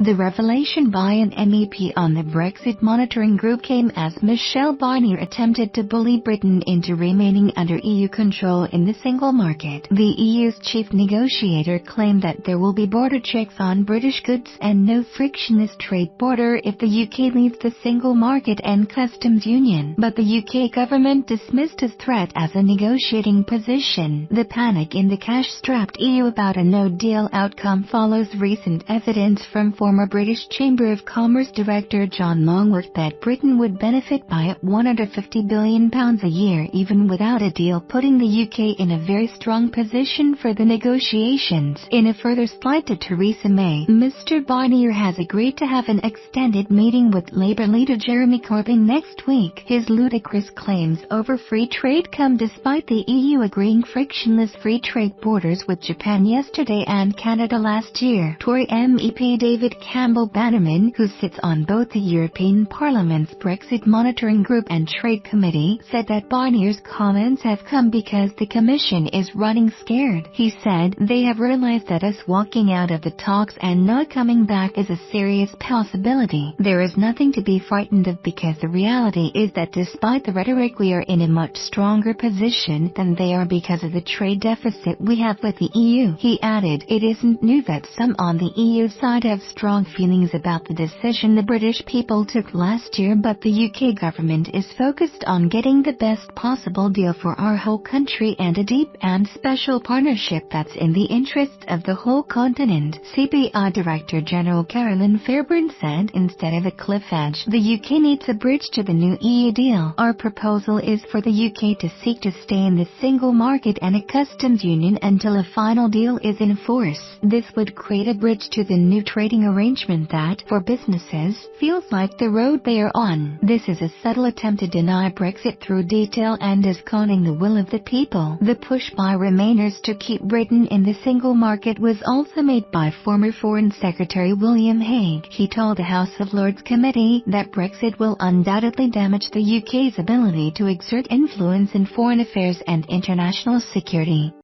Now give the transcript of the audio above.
The revelation by an MEP on the Brexit monitoring group came as Michelle Barnier attempted to bully Britain into remaining under EU control in the single market. The EU's chief negotiator claimed that there will be border checks on British goods and no frictionless trade border if the UK leaves the single market and customs union. But the UK government dismissed his threat as a negotiating position. The panic in the cash-strapped EU about a no-deal outcome follows recent evidence from former British Chamber of Commerce Director John Longworth that Britain would benefit by £150 billion a year even without a deal, putting the UK in a very strong position for the negotiations. In a further slide to Theresa May, Mr. Barnier has agreed to have an extended meeting with Labour leader Jeremy Corbyn next week. His ludicrous claims over free trade come despite the EU agreeing frictionless free trade borders with Japan yesterday and Canada last year. Tory MEP David Campbell Bannerman, who sits on both the European Parliament's Brexit Monitoring Group and Trade Committee, said that Barnier's comments have come because the Commission is running scared. He said, "They have realized that us walking out of the talks and not coming back is a serious possibility. There is nothing to be frightened of because the reality is that despite the rhetoric we are in a much stronger position than they are because of the trade deficit we have with the EU." He added, "It isn't new that some on the EU side have strong feelings about the decision the British people took last year, but the UK government is focused on getting the best possible deal for our whole country and a deep and special partnership that's in the interests of the whole continent." CBI Director General Carolyn Fairburn said, "Instead of a cliff edge, the UK needs a bridge to the new EU deal. Our proposal is for the UK to seek to stay in the single market and a customs union until a final deal is in force. This would create a bridge to the new trading arrangement that, for businesses, feels like the road they are on. This is a subtle attempt to deny Brexit through detail and is conning the will of the people." The push by Remainers to keep Britain in the single market was also made by former Foreign Secretary William Hague. He told the House of Lords Committee that Brexit will undoubtedly damage the UK's ability to exert influence in foreign affairs and international security.